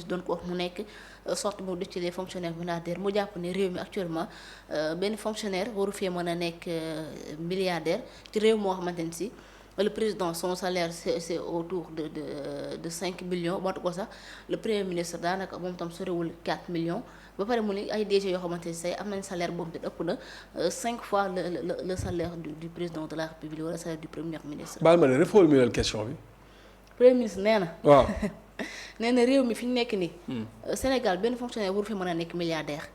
doon ko wax mu nekk sorte mu def ci les fonctionnaires milliardaires mu jàpp ne réew mi actuellement benn fonctionnaire waru fee mën a nekk milliardaire ci réew moo xamante ne si le président son salaire c'est autour de 5 millions matu ko sax le premier ministre daanaka moom tam sorewul 4 millions ba pare mu ne ay DG yoo xamante ne say am nañ salaire boobu te ëpp na 5 fois le salaire du président de la République wala salaire du premier ministre. baal ma ne reformuler question bi. premier ministre nee na. waaw. nee na réew mi fi ñu nekk nii. Sénégal benn fonctionnaire waru fi mën a nekk milliardaire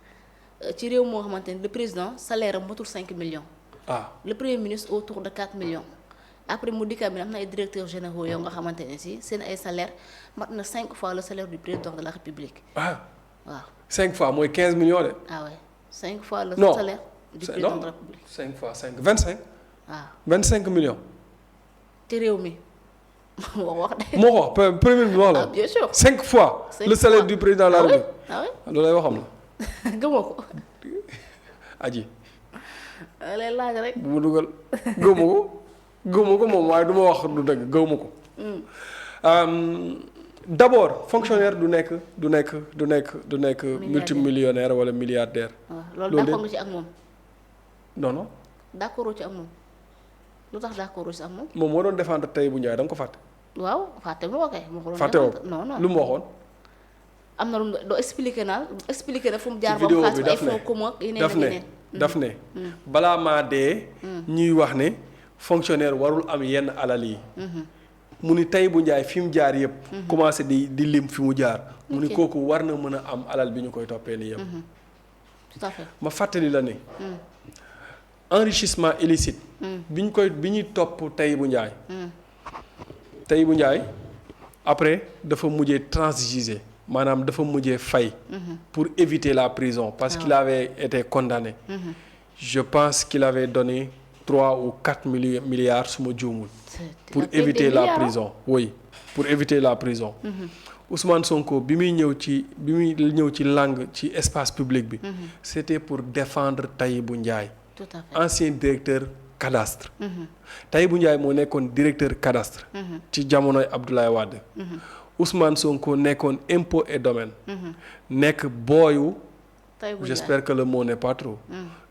ci réew moo xamante ni le président salaire am matul 5 millions. Le premier ministre autour de 4 millions. après mu dikkaat bi am na ay directeurs généraux yoo nga xamante ne si seen ay salaire mat na 5 fois le salaire du président de la République. waaw 5 fois mooy 15 millions de. ouais 5 fois le salaire du président de la République. 5 fois 5 25. waaw 25 millions. ci réew mi. moo wax de. moo ko wax premier bi wax la. bien sûr 5 fois. le salaire du président de la République. loolu lay waxam la. gëmoo ko. aji. lay laaj rek. bu mu dugal gëwma ko moom waaye du ma wax du dëgg gëwma ko. d'abord fonctionnaire du nekk multimillionnaire wala milliardaire. loolu d'accord nga ci ak moom. non. d'accord ci ak moom lu tax d'accord ci ak moom. moom moo doon défendre Tahibou Ndiaye da nga ko fàtte. waaw fàtte ma ko kay. fàtte woo non lu mu waxoon. am na lu mu doo expliqué na fu mu jaar. ba mu xaas ay fonds commun ak yeneen daf ne balaa maa dee. ñuy wax ne fonctionnaire warul am yenn alal yi. mu ni Tahibou Ndiaye fi mu jaar yëpp. commencé di lim fi mu jaar. mu ni kooku war na mën a am alal bi ñu koy toppee nii yëpp. tout à fait ma fàttali la ne. enrichissement illicite. bi ñuy topp Tahibou Ndiaye. Tahibou Ndiaye après dafa mujjee transiger maanaam dafa mujjee fay. pour éviter la prison parce qu'il avait été condamné. Je pense qu'il avait donné 3 ou 4 milliards su ma juumul. pour éviter la prison oui pour éviter la prison. Ousmane Sonko bi muy ñëw ci langue ci espace public bi. c'était pour défendre Tahibou Ndiaye. tout à fait ancien directeur cadastre. Tahibou Ndiaye moo nekkoon directeur cadastre. ci jamonoy Abdoulaye Wade. Ousmane Sonko nekkoon impôt et domaine. nekk booyu. j'espère que le mot n'est pas trop.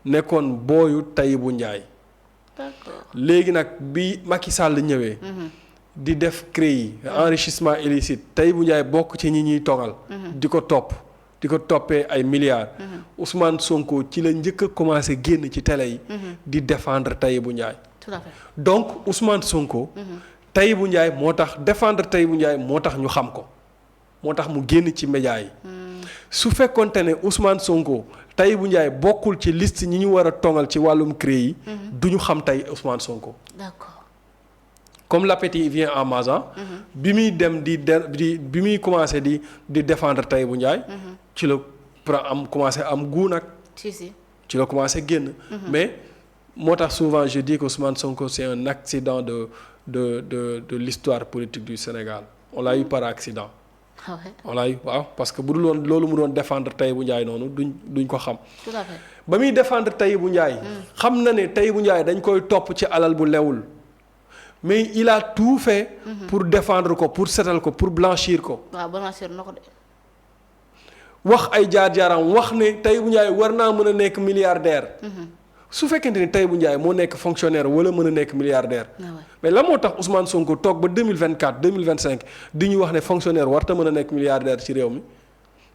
nekkoon booyu Tahibou Ndiaye. d'accord léegi nag bi Macky Sall ñëwee. di def CREI enrichissement illicite Tahibou Ndiaye bokk ci ñi ñuy togal. di ko toppee ay milliards. Ousmane Sonko ci la njëkk a commencé génn ci télé yi. di défendre Tahibou Ndiaye. tout à fait donc Ousmane Sonko. Tahibou Ndiaye moo tax défendre Tahibou Ndiaye moo tax ñu xam ko moo tax mu génn ci média yi. su fekkonte ne Ousmane Sonko Tahibou Ndiaye bokkul ci liste ñi ñu war a tongal ci wàllum CREI yi. du ñu xam tey Ousmane Sonko. d'accord. comme l'appétit vient en mangeant. bi muy dem bi muy commencé di défendre Tahibou Ndiaye. ci la commencé am goût nag. ci la commencé génn. mais moo tax souvent je dis que Ousmane Sonko c'est un accident de l'histoire politique du Sénégal on l'a eu par accident. on l'a eu waaw parce que bu dul woon loolu mu doon défendre Tahibou Ndiaye noonu duñ ko xam. tout à fait ba muy défendre Tahibou Ndiaye. xam na ne Tahibou Ndiaye dañ koy topp ci alal bu lewul. mais il a tout fait. pour défendre ko pour setal ko pour blanchir ko. waaw blanchir na ko de. wax ay jaar-jaaram wax ne Tahibou Ndiaye war naa mën a nekk milliardaire. su fekkente ni Tahibou Ndiaye moo nekk fonctionnaire wala mën a nekk milliardaire. mais la moo tax Ousmane Sonko toog ba 2024 2025 di ñu wax ne fonctionnaire warta mën a nekk milliardaire ci réew mi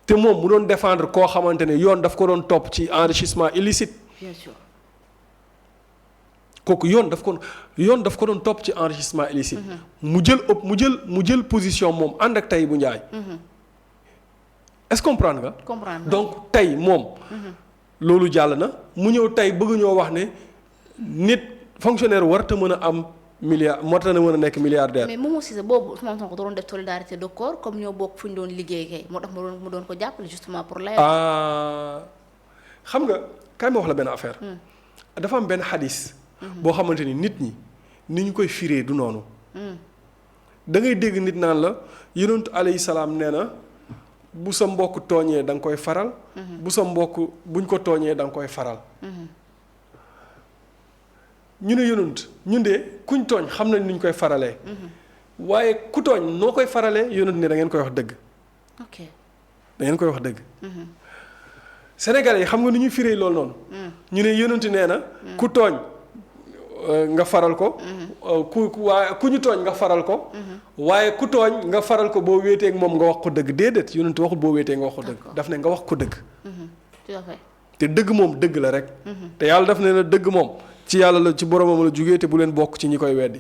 te moom mu doon défendre koo xamante ne yoon daf ko doon topp ci enrichissement illicite. bien sûr. kooku yoon daf ko doon topp ci enrichissement illicite. mu jël position moom ànd ak Tahibou Ndiaye. est-ce que comprendre nga. comprendre donc tey moom. loolu jàll na mu ñëw tey bëgg ñoo wax ne nit fonctionnaire warta mën a am warta mën a nekk milliardaire. mais Momo Cissé boobu Ousmane Sonko doon def solidarité de corps comme ñoo bokk fu ñu doon liggéey kay moo tax mu doon ko jàppale justement pour lay. xam nga kaay ma wax la benn affaire. dafa am benn xadis. boo xamante ni nit ñi ni ñu koy firee du noonu. da ngay dégg nit naan la yonent alayhi salaam nee na. bu sa mbokk tooñee da nga koy faral. bu sa mbokk buñ ko tooñee da nga koy faral. ñu ne yonent ñun de kuñ tooñ xam nañ ni ñu koy faralee. waaye ku tooñ noo koy faralee yonent ne da ngeen koy wax dëgg. ok da ngeen koy wax dëgg. Sénégalais yi xam nga nu ñuy firee loolu noonu. ñu ne yonent nee na. ku tooñ nga faral ko. ku ñu tooñ nga faral ko. waaye ku tooñ nga faral ko boo wéetee ak moom nga wax ko dëgg déedéet yonent waxul boo wéetee nga wax ko dëgg. daf ne nga wax ko dëgg. te dëgg moom dëgg la rek. te yàlla daf ne la dëgg moom ci yàlla la ci boromam la jugee te bu leen bokk ci ñi koy weddi.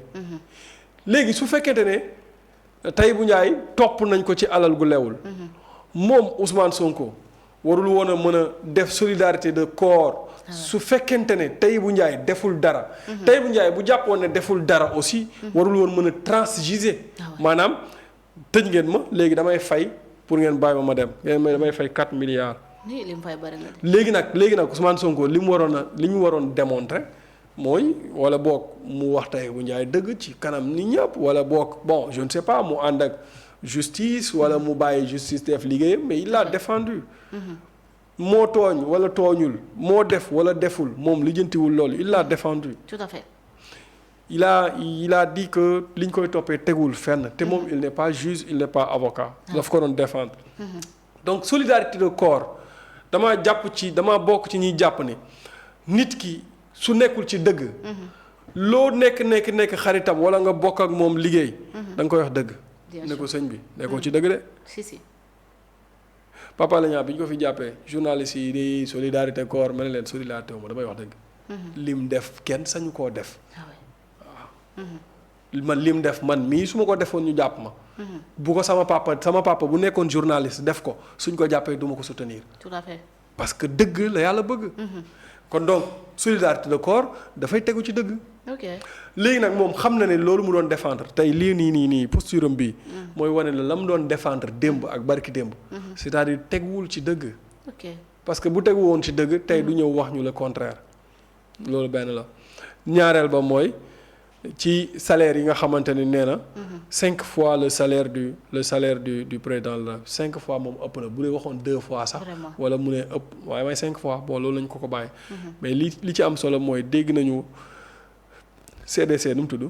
léegi su fekkente ne Tahibou Ndiaye topp nañ ko ci alal gu lewul. moom Ousmane Sonko warul woon a mën a def solidarité de corps. su fekkente ne Tahibou Ndiaye deful dara. Tahibou Ndiaye bu jàppoon ne deful dara aussi. warul woon mën a transiger. maanaam tëj ngeen ma léegi damay fay pour ngeen bàyyi ma dem ngeen damay fay 4 milliards. léegi nag Ousmane Sonko li mu waroon démontrer mooy wala boog mu wax Tahibou Ndiaye dëgg ci kanam nit ñëpp wala boog bon je ne sais pas mu ànd ak justice wala mu bàyyi justice def liggéeyam mais il l'a défendu. moo tooñ wala tooñul moo def wala deful moom lijjantiwul loolu il l'a défendu. tout à fait. il a dit que liñ koy toppee tegul fenn te moom il n'est pas juge il n'est pas avocat. daf ko doon défendre. donc solidarité de corps damaa bokk ci ñuy jàpp ne nit ki su nekkul ci dëgg. loo nekk xaritam wala nga bokk ak moom liggéey. da nga koy wax dëgg. ne ko sëñ bi nekkoo ci dëgg de. si. Papa Alé Niang bi ñu ko fi jàppee journaliste yi di solidarité corps ma ne leen solidarité ma damay wax dëgg. lim def kenn sañu koo def. waaw. man lim def man mii su ma ko defoon ñu jàpp ma. bu ko sama papa bu nekkoon journaliste def ko suñ ko jàppee du ma ko soutenir. tout à fait. parce que dëgg la yàlla bëgg. kon donc solidarité de corps dafay tegu ci dëgg. ok léegi nag moom xam na ne loolu mu doon défendre tey lii nii posture am bii. mooy wane la mu doon défendre démb ak barki démb. c'est-à-dire teguwul ci dëgg. ok parce que bu tegu woon ci dëgg tey du ñëw wax ñu le contraire loolu benn la ñaareel ba mooy ci salaire yi nga xamante ni nee na. 5 fois le salaire du président la 5 fois moom ëpp na bu dee waxoon 2 fois sax. wala mu ne ëpp waaye may 5 fois bon loolu lañ ko bàyyi. mais li ci am solo mooy dégg nañu CDC nu mu tudd.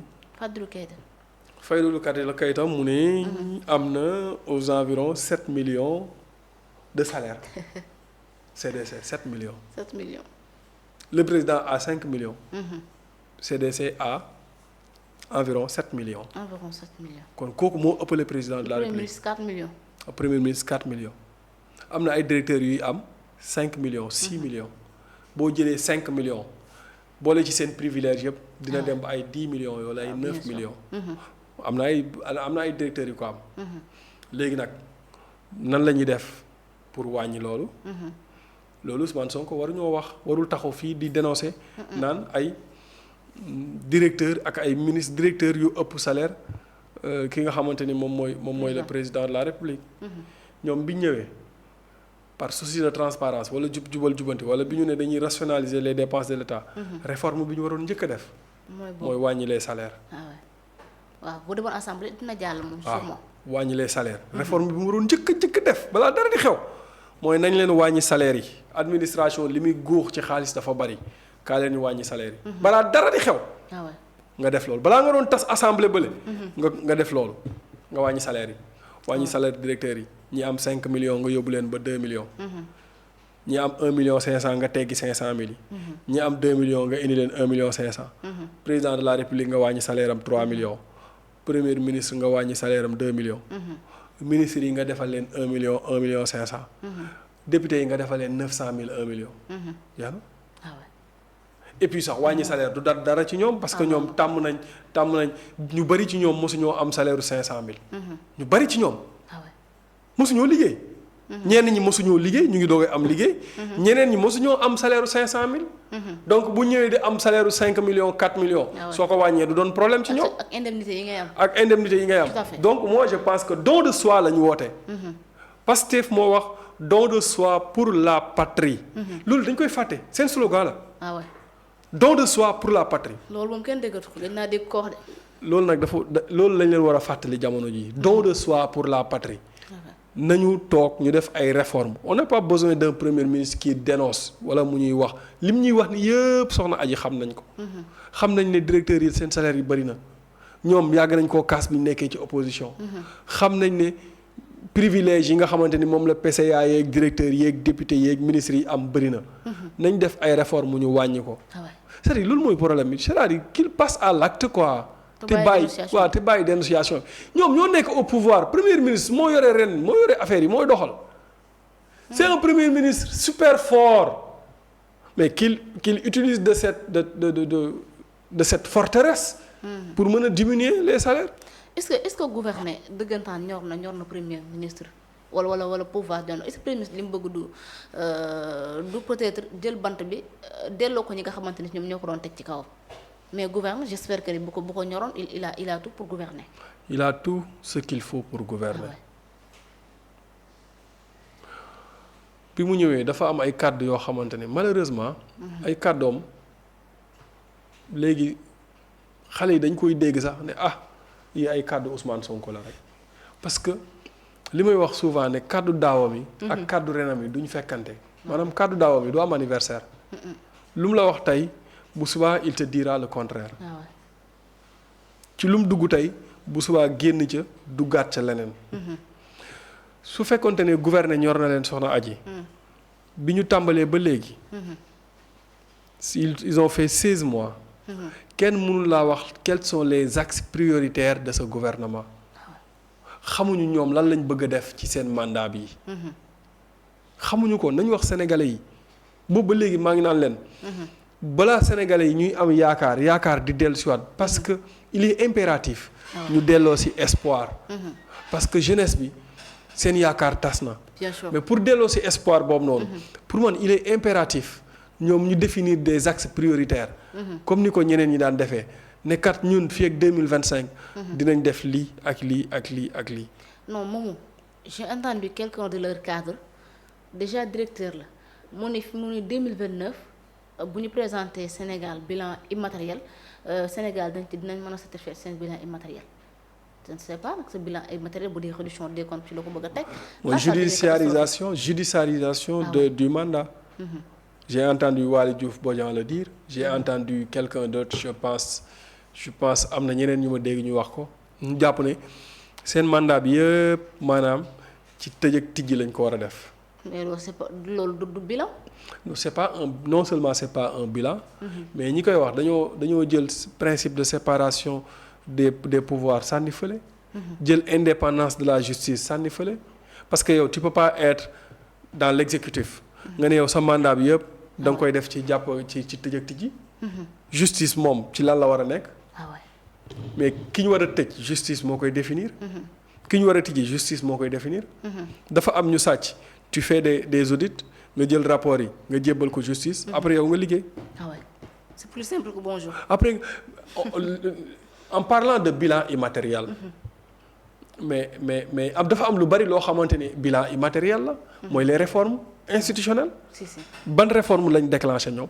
Fadilou Keita mu ne. am na aux environs 7 millions de salaire. CDC 7 millions. 7 millions. Le président a 5 millions. CDC a environ 7 millions. kon kooku moo ëppale président de la République. Premier ministre 4 millions. am na ay directeurs yuy am 5 millions 6 millions. boo jëlee 5 millions boole ci seen privilège yëpp. dina dem ba ay 10 millions wala ay 9 millions. am na ay directeurs yu ko am. léegi nag nan la ñuy def pour wàññi loolu. loolu Ousmane Sonko warul taxaw fii di dénoncer. naan ay directeur ak ay ministre directeur yu ëpp salaire ki nga xamante ni moom mooy le président de la République. ñoom bi ñëwee par souci de transparence wala jubal jubanti wala bi ñu ne dañuy rationaliser les dépenses de l'État. réforme bi ñu waroon njëkk a def. mooy wàññi les salaires. waaw bu demoon assemblée dina jàll moom. sûrement wàññi les salaires. réforme bi mu waroon njëkk a def balaa dara di xew. mooy nañ leen wàññi salaire yi administration li muy góox ci xaalis dafa bari kaa leen ñu wàññi salaire yi. balaa dara di xew. nga def loolu balaa nga doon tas assemblée bële. nga def loolu nga wàññi salaire yi. wàññi salaire directeurs yi ñi am 5 millions nga yóbbu leen ba 2 millions. ñi am 1 million 500 nga teggi 500 mille yi. ñi am 2 millions nga indi leen 1 million 500. président de la république nga wàññi salaire am 3 millions. premier ministre nga wàññi salaire am 2 millions. ministres yi nga defal leen 1 million 500. députés yi nga defal leen 900 000 1 million. yaa na et puis sax wàññi salaire du dara ci ñoom. parce que ñoom tàmm nañ ñu bari ci ñoom mosuñoo am salaire 500 000. ñu bari ci ñoom. mosuñoo liggéey. ñenn ñi mosuñoo liggéey ñu ngi doog am liggéey. ñeneen ñi mosuñoo am salaire 500 000. donc bu ñëwee di am salaire 5 millions 4 millions. soo ko wàññee du doon problème ci ñoom. ak indemnité yi ngay am. donc moi je pense que don de soi la ñu woote. Pastef moo wax don de soi pour la patrie. loolu dañ koy fàtte seen slogan la. don de soi pour la patrie. loolu moom kenn déggatu ko dañ naa dégg ko wax de. loolu nag loolu lañ leen war a fàttali jamono jii don de soi pour la patrie. nañu toog ñu def ay réformes on n'a pas besoin d'un premier ministre qui dénonce wala mu ñuy wax lim ñuy wax ni yëpp soxna Aji xam nañ ko. xam nañ ne directeurs yi seen salaire yi bari na ñoom yàgg nañ koo kaas bi ñu nekkee ci opposition. xam nañ ne privilège yi nga xamante ni moom la PCA yeeg directeurs yeeg députés yeeg ministres yi am bëri na. nañ def ay réformes ñu wàññi ko. c'est-à-dire loolu mooy problème bi c'est-à-dire qu'il passe à l'acte quoi. te bàyyi dénonciation ñoom ñoo nekk au pouvoir premier ministre moo yore affaire yi mooy doxal. c'est un premier ministre super fort mais qu'il utilise de cette forteresse. pour mën a diminuer les salaires. est-ce que gouverner dëggantaan ñor na premier ministre wala pouvoir est-ce que premier ministre li mu bëgg du peut-être jël bant bi delloo ko ñi nga xamante ni ñoom ñoo ko doon teg ci kawam mais gouverner j'espère que bu ko ñoroon il a tout pour gouverner. il a tout ce qu'il faut pour gouverner. bi mu ñëwee dafa am ay kàddu yoo xamante ne malheureusement. ay kàddoom léegi xale yi dañ koy dégg sax ne yi ay kàddu Ousmane Sonko la rek parce que li may wax souvent ne kàddu daawam yi. ak kàddu renam yi duñ fekkante. maanaam kàddu daawam yi du am anniversaire. lu mu la wax tey bu subaa il te dira le contraire. ci lu mu dugg tey bu subaa génn ca duggaat ca leneen. su fekkonte ne gouverner ñor na leen soxna Adji. bi ñu tàmbalee ba léegi. ils ont fait 16 mois. kenn mënul laa wax quels sont les axes prioritaires de ce gouvernement. xamuñu ñoom lan lañ bëgg a def ci seen mandat bi. xamuñu ko nañu wax sénégalais yi boobu ba léegi maa ngi naan leen. balaa sénégalais yi ñuy am yaakaar di dellu si waat parce que il est impératif. ñu delloo si espoir. parce que jeunesse bi seen yaakaar tas na. mais pour delloo si espoir boobu noonu. pour man il est impératif ñoom ñu définir des axes prioritaires. comme ni ko ñeneen ñi daan defee ne kat ñun fii ak 2025. dinañ def lii ak lii ak lii ak lii. non moomu j'ai entendu quelqu'un de leur cadre déjà directeur la mu ne 2029 bu ñu présenter Sénégal bilan immatériel Sénégal dinañ mën a satisfaire seen bilan immatériel. je ne sais pas nag sa bilan immatériel bu dee réduction des comptes ci la ko bëgg a teg. mooy judiciarisation du mandat. J'ai entendu Waly Diouf Bodian le dire j'ai entendu quelqu'un d'autre je pense am na ñeneen ñu ma dégg ñu wax ko ñu jàpp ne seen mandat bi yëpp maanaam ci tëj ak tijji lañ ko war a def. mais loolu du bilan. non seulement c'est pas un bilan. mais ñi koy wax dañoo jël principe de séparation des pouvoirs sànni fële. jël indépendance de la justice sànni fële parce que yow tu peux pas être dans l'exécutif. nga ne yow sa mandat bi yëpp da nga koy def ci jàpp ci tëj ak tijji. justice moom ci lan la war a nekk. mais ki ñu war a tëj justice moo koy définir. ki ñu war a tijji justice moo koy définir. dafa am ñu sàcc tu fais des audits nga jël rapport yi nga jébbal ko justice. après yow nga liggéey. c'est plus simple que bonjour. après en parlant de bilan immatériel. mais dafa am lu bari loo xamante ni bilan immatériel la. mooy les réformes institutionnelles. si ban réforme lañ déclenché ñoom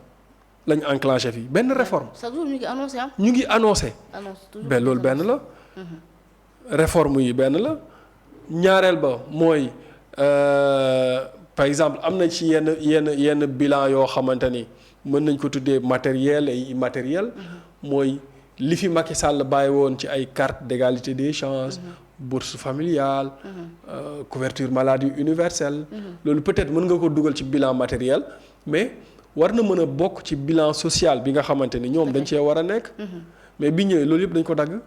lañ enclenché fii benn réforme. chaque jour ñu ngi annoncé. ben loolu benn la. réforme yi benn la ñaareel ba mooy par exemple am na ci yenn bilan yoo xamante ni mën nañ ko tuddee matériel et immatériel. mooy li fi Macky Sall bàyyi woon ci ay carte d'égalité des chances. bourse familiale. couverture maladie universelle. loolu peut-être mën nga ko dugal ci bilan matériel mais war na mën a bokk ci bilan social bi nga xamante ni ñoom dañ cee war a nekk. mais bi ñëwee loolu yëpp dañ ko dagg.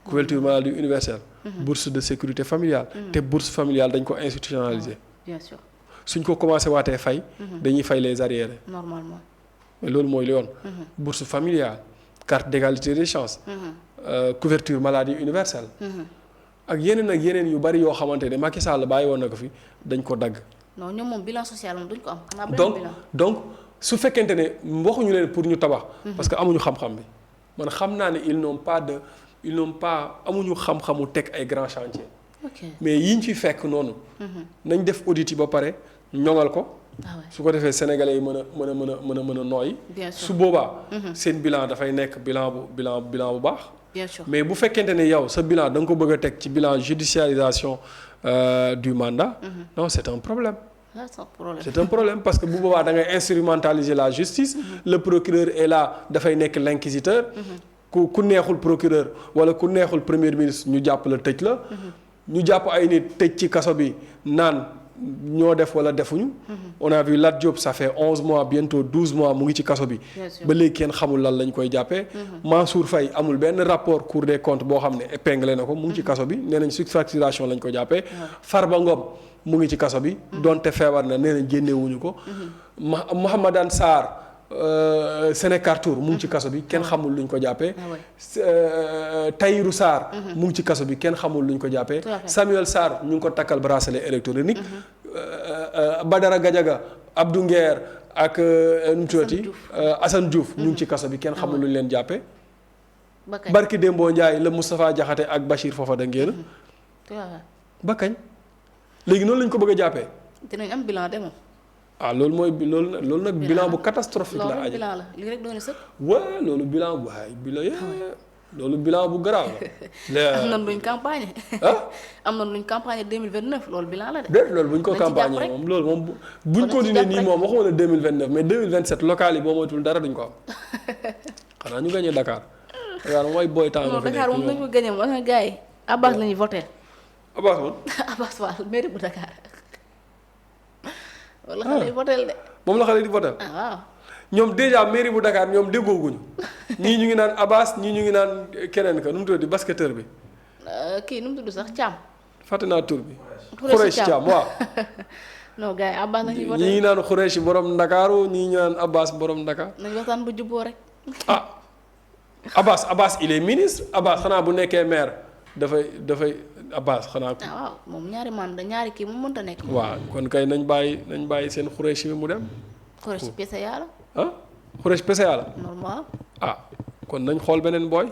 couverture maladie universelle. bourse de sécurité familiale. te bourse familiale dañ ko institutionnaliser. bien sûr suñ ko commencé waatee fay. dañuy fay les arriérés. normalement. mais loolu mooy li yoon. bourse familiale carte d'égalité des chances. couverture maladie universelle. ak yeneen yu bari yoo xamante ne Macky Sall bàyyi woon na ko fi dañ ko dagg. non ñoom moom bilan social moom duñ ko am. donc su fekkente ne waxuñu leen pour ñu tabax. parce que amuñu xam-xam bi man xam naa ne ils n'ont pas amuñu xam-xamu teg ay grands chantiers. mais yiñ fi fekk noonu. nañ def audit yi ba pare ñoŋal ko. su ko defee sénégalais yi mën a nooyi. su boobaa. seen bilan dafay nekk bilan bu baax. bien sûr mais bu fekkente ne yow sa bilan da nga ko bëgg a teg ci bilan judiciarisation du mandat. non c'est un problème. c'est un problème parce que bu boobaa da ngay instrumentaliser la justice. le procureur est là dafay nekk l'inquisiteur. ku neexul procureur wala ku neexul premier ministre ñu jàpp la tëj la. ñu jàpp ay nit tëj ci kaso bi naan ñoo def wala defuñu. on a vu Lat Diop ça fait 11 mois bientôt 12 mois mu ngi ci kaso bi. ba léegi kenn xamul lan lañ koy jàppee. Mansour Faye amul benn rapport Cour des comptes boo xam ne épinglé na ko mu ngi ci kaso bi nee nañ surfacturation lañ ko jàppee. Farba Ngom mu ngi ci kaso bi. donte feebar na nee nañ génnewuñu ko. Mouhamadane Sarr Sénécartour mu ngi ci kaso bi kenn xamul luñ ko jàppee. Tahirou Sarr. mu ngi ci kaso bi kenn xamul luñ ko jàppee. Samuel Sarr ñu ngi ko takkal bracelet électronique. Badara Gadiaga Abdou Nguer ak nu mu tuddati Assane Diouf ñu ngi ci kaso bi kenn xamul luñ leen jàppee. Barki Dembo Ndiaye la Moustapha Diakhaté ak Bachir Fofana ngeen. ba kañ léegi noonu lañ ko bëgg a jàppee. dinañ am bilan de moom. loolu mooy loolu nag bilan bu catastrophique la. loolu bilan la lii rek doon sëkk. waaw loolu bilan bu loolu bilan bu garaaw la. am na luñ campagne. am na luñ campagne 2029 loolu bilan la de. déet loolu buñ ko campagne moom loolu moom buñ continuer nii moom waxuma la 2029 mais 2027 local yi boo moytul dara duñ ko am xanaa ñu gagné Dakar. Dakar mooy booy temps nga fi nekk Dakar moom nañu ko gagné moom nga gars yi Abbas la ñuy voté. Abbas moom. Abbas Fall mairie bu Dakar. wala xale yi voté de. moom la xale di voté. waaw. ñoom déjà mairie bu Dakar ñoom déggooguñu ñii ñu ngi naan Abbas ñii ñu ngi naan keneen ka nu mu tudd basketteur bi. kii nu mu tudd sax Thiam. fàtte naa tur bi. Khoureyssi Thiam waaw. non gars yi Abbas la ñuy voté. ñii ngi naan Khoureyssi borom Ndakaaru ñii ñu naan Abbas borom Dakar. nañu waxtaan bu jubboo rek. Abbas il est ministre Abbas xanaa bu nekkee maire dafay Abbas xanaa. waaw moom ñaari mandat ñaari kii mu mënta nekk. waaw kon kay nañ bàyyi seen Khoureyssi bi mu dem. Khoureyssi PCA la. Khoureyssi PCA la. normal. kon nañ xool beneen booy.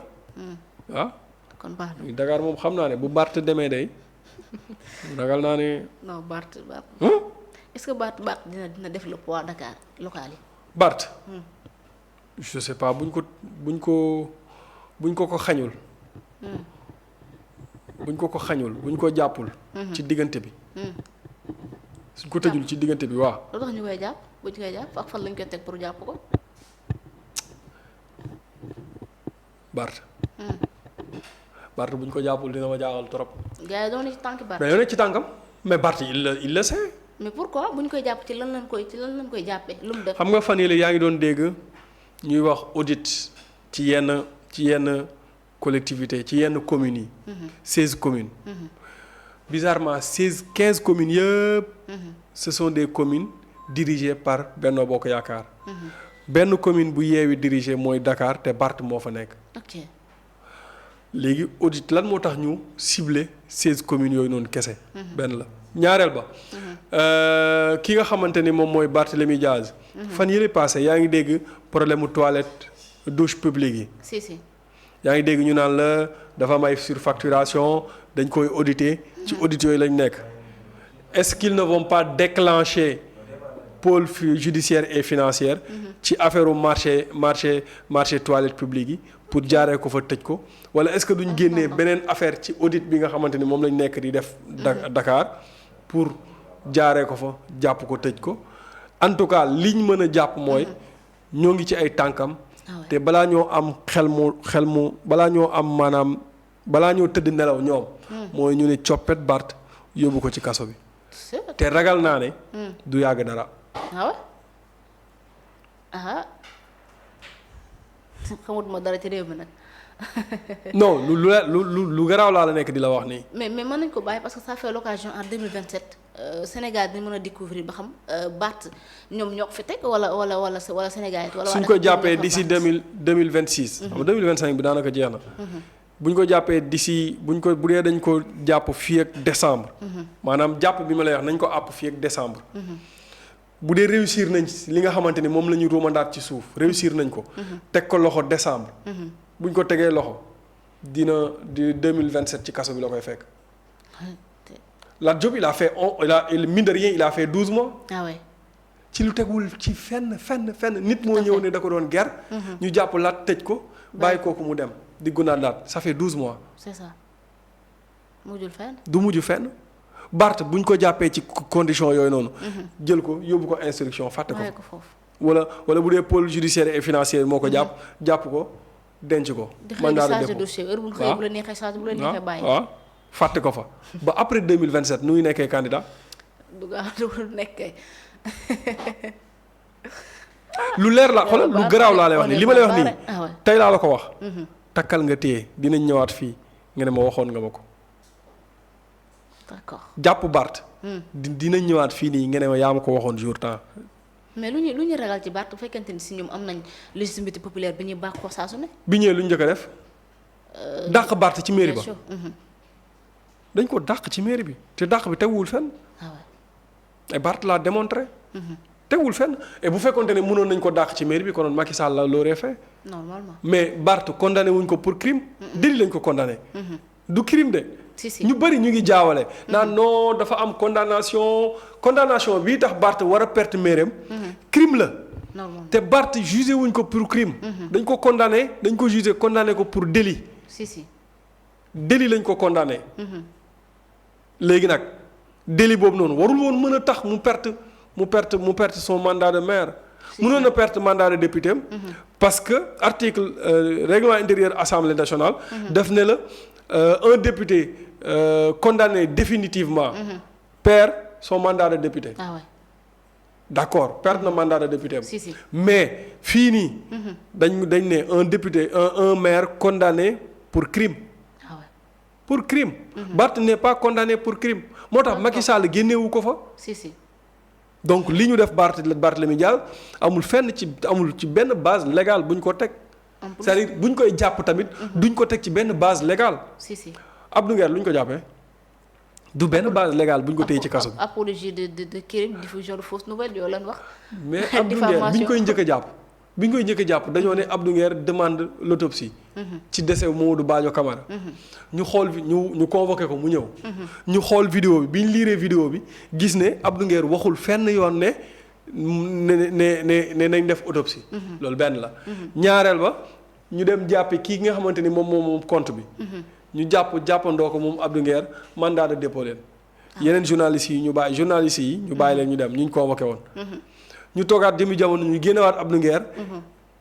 kon baax na. Dakar moom xam naa ne bu Barth demee day ragal naa ne. non Barth est-ce que Barth dina def le poids Dakar local yi. Barth. je sais pas buñ ko xañul. buñ ko jàppul. ci diggante bi. suñ ko tëjul ci diggante bi waaw. lu tax ñu koy jàpp bu ñu koy jàpp ak fan lañ koy teg pour jàpp ko. Barth. Barth buñ ko jàppul dina ma jaaxal trop. gars yi doon na ci tànk Barth. dañoo nekk ci tànkam mais Barth il le sait. mais pourquoi bu ñu koy jàpp ci lan lañ koy jàppee lu mu def. xam nga fan yii yaa ngi doon dégg ñuy wax audit ci yenn collectivité ci yenn communes yi. 16 communes. Bizarrement 15 communes yëpp. ce sont des communes dirigées par Benno Bokk Yaakaar. benn commune bu Yewwi dirigé mooy Dakar te Barth moo fa nekk. ok léegi audit lan moo tax ñu ciblé 16 communes yooyu noonu kese. benn la ñaareel ba. ki nga xamante ni moom mooy Barthélémy Diaz. fan yële passé yaa ngi dégg problème mu toilette douche publique yi. si. yaa ngi dégg ñu naan la dafa am ay surfacturation dañ koy auditer. ci audit yooyu lañ nekk. est-ce qu'ils ne vont pas déclencher pôle judiciaire et financière. ci affaire u marché toilette publique yi pour jaaree ko fa tëj ko wala est-ce que duñ génnee beneen affaire ci audit bi nga xamante ni moom lañ nekk di def. Dakar pour jaaree ko fa jàpp ko tëj ko en tout cas liñ mën a jàpp mooy ñoo ngi ci ay tànkam. te balaa ñoo am xel mu balaa ñoo am maanaam balaa ñoo tëdd nelaw ñoom. mooy ñu ne coppet Barth yóbbu ko ci kaso bi. te ragal naa ne. du yàgg dara. xamutuma dara ci réew mi nag. non lu garaaw laa la nekk di la wax nii. mais mën nañ ko bàyyi parce que ça fait l'occasion en 2027 Sénégal dina mën a découvrir ba xam Barth ñoom ñoo ko fi teg wala Sénégal it. wala suñ ko jàppee d'ici 2026. xam nga 2025 bi daanaka jeex na. buñ ko jàppee d'ici bu dee dañ ko jàpp fii ak décembre. maanaam jàpp bi ma lay wax nañ ko àpp fii ak décembre. bu dee réussir nañ li nga xamante ni moom la ñu ruumandaat ci suuf réussir nañ ko. teg ko loxo décembre. buñ ko tegee loxo di 2027 ci kaso bi la koy fekk. Lat Diop il a fait mine de rien il a fait 12 mois. ci lu tegul ci fenn nit moo ñëw ne da ko doon ger. ñu jàpp Lat tëj ko bàyyi kooku mu dem di gundaat Lat ça fait 12 mois. c'est ça mujjul fenn. du mujj fenn. Barth buñ ko jàppee ci condition yooyu noonu. jël ko yóbbu ko instruction fàtte ko foofu. wala bu dee pôle judiciaire et financier moo ko jàpp ko denc ko. mandat de dépôt dossier heure bu ñu xëyee bu la neexee saa bu la neexee bàyyi. waaw fàtte ko fa ba après 2027 nu muy nekkee candidat. du nekkee. lu leer la xoolal lu garaaw laa lay wax nii li ma lay wax nii tey laa la ko wax. takkal nga téye dinañ ñëwaat fii nga ne ma waxoon nga ma ko. d'accord jàpp Barth. dinañ ñëwaat fii nii nga ne ma yaa ma ko waxoon jour temps. mais lu ñu ragal ci Barth bu fekkente ni si ñoom am nañ légitimité populaire bi ñuy baax ko saa su ne. bi ñëwee lu ñu njëkk a def. dàq Barth ci mairie ba. dañ ko dàq ci mairie bi te dàq bi teguwul fenn. et Barth l'a démontré. teguwul fenn et bu fekkonte ne mënoon nañ ko dàq ci mairie bi konoon Macky Sall la l'aurait fait. normalement mais Barth condamné wuñ ko pour crime. délit lañ ko condamné. du crime de. si ñu bëri ñu ngi jaawale. naan non dafa am condamnation bii tax Barth war a perte mairie am. crime la. te Barth jugé wuñ ko pour crime. dañ ko condamné dañ ko jugé condamné ko pour délit. si délit lañ ko condamné. léegi nag délit boobu noonu warul woon mën a tax mu perte son mandat de maire. mënoon na perte mandat de député am. parce que article règlement intérieur assemblée nationale. daf ne la un député condamné définitivement. perd son mandat de député. d'accord perte na mandat de député am. mais fii nii. dañ ne un député un maire condamné pour crime. pour crime. Barth n'est pas condamné pour crime moo tax Macky Sall génneewu ko fa. donc li ñu def Barthélémy Dias amul ci benn base légale bu ñu ko teg. c'est-à-dire bu ñu koy jàpp tamit. duñ ko teg ci benn base légale. Abdou Nguer lu ñu ko jàppee du benn base légale bu ñu ko téye ci kaso bi. apologie de crime diffusion de fausses nouvelles yoo leen wax. mais Abdou Nguer bi ñu koy njëkk a jàpp dañoo ne Abdou Nguer demande l'autopsie. ci décès Mamadou Badio Camara. ñu xool ñu convoqué ko mu ñëw. ñu xool vidéo bi ñu liiree vidéo bi gis ne Abdou Nguer waxul fenn yoon ne nañ def autopsie. loolu benn la. ñaareel ba ñu dem jàppi kii nga xamante ni moom compte bi. ñu jàppandoo ko moom Abdou Nguer mandat de dépôt leen. yeneen journalistes yi ñu bàyyi leen ñu dem ñu convoqué woon. ñu toogaat jëmi jamono ñu génnewaat Abdou Nguer.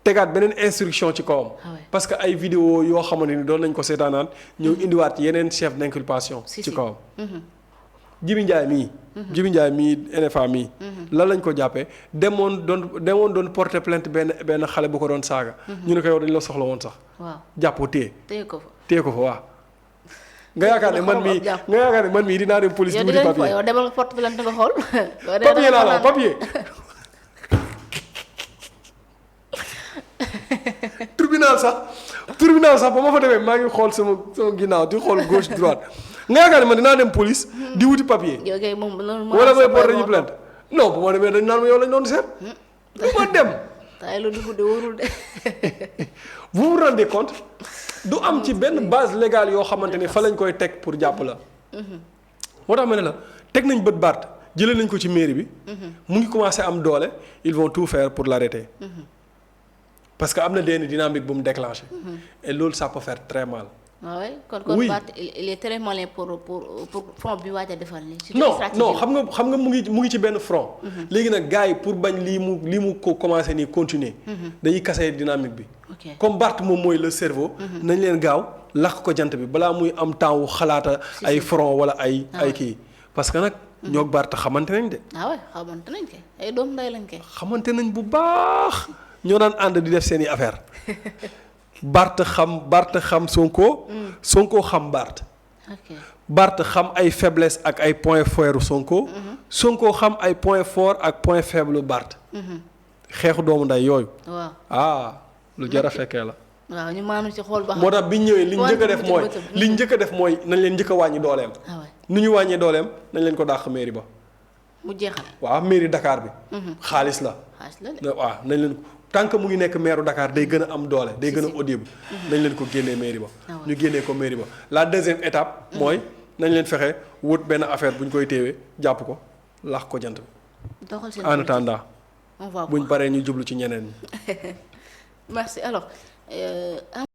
tegaat beneen instruction ci kawam. parce que ay vidéo yoo xamante ni doon nañ ko seetaanaat ñëw indiwaat yeneen chef d'inculpation ci kawam. Jibi Ndiaye mii NFA mii. lan lañ ko jàppee demoon doon porter plainte benn xale bu ko doon saaga. ñu ne ko yow dañ la soxla woon sax. jàpp ko téye ko fa waaw. nga yaakaar ne man mii dinaa dem police. di wuti papier yow demal porte plainte nga xool. papier laa la papier. tribunal sax ba ma fa demee maa ngi xool sama ginnaaw di xool gauche droite nga yaakaar ne man dinaa dem police di wuti papier. wala may porter ñu plainte non bu ma demee dañ naan ma yow lañ doon seet. du ma dem. tay la dugg de wóorul de. vous vous rendez compte du am ci benn base légale yoo xamante ne fa lañ koy teg pour jàpp la. moo tax ma ne la teg nañ bët Barth jëlee nañ ko ci mairie bi. mu ngi commencé am doole ils vont tout faire pour l'arrêter. parce que am na benn dynamique bu mu déclenché. et loolu ça peut faire très mal. oui kon Barth il est très malin pour front bi waaj a defal nii. non xam nga mu ngi ci benn front. léegi nag gars yi pour bañ lii mu ko commencé nii continuer. dañuy casser dynamique bi. comme Barth moom mooy le cerveau. nañ leen gaaw lakk ko jant bi balaa muy am temps wu xalaata ay front wala ay kii parce que nag. ñoo Barth xamante nañ de. xamante nañ kay ay doom nday lañ kay. xamante nañ bu baax. ñoo daan ànd di def seeni affaire Barth xam Sonko. Sonko xam Barth. Barth xam ay faiblesse ak ay points forts Sonko. Sonko xam ay points forts ak points faibles Barth. xeexu doomu nday yooyu. lu jar a fekkee la. ñu maanu ci xool ba xam. moo tax bi ñu ñëwee li ñu njëkk a def mooy nañ leen njëkk a wàññi dooleem. nu ñu wàññee dooleem nañ leen ko dàq mairie ba. mu jeexal. waaw mairie Dakar bi. xaalis la. waaw nañ leen tant que mu ngi nekk maire Dakar day gën a am doole day gën a audible. nañ leen ko génnee mairie ba. ñu génnee ko mairie ba la deuxième étape. mooy nañ leen fexe wut benn affaire bu ñu koy téewee jàpp ko lax ko jant bi. en attendant buñ paree ñu jublu ci ñeneen ñi. merci alors.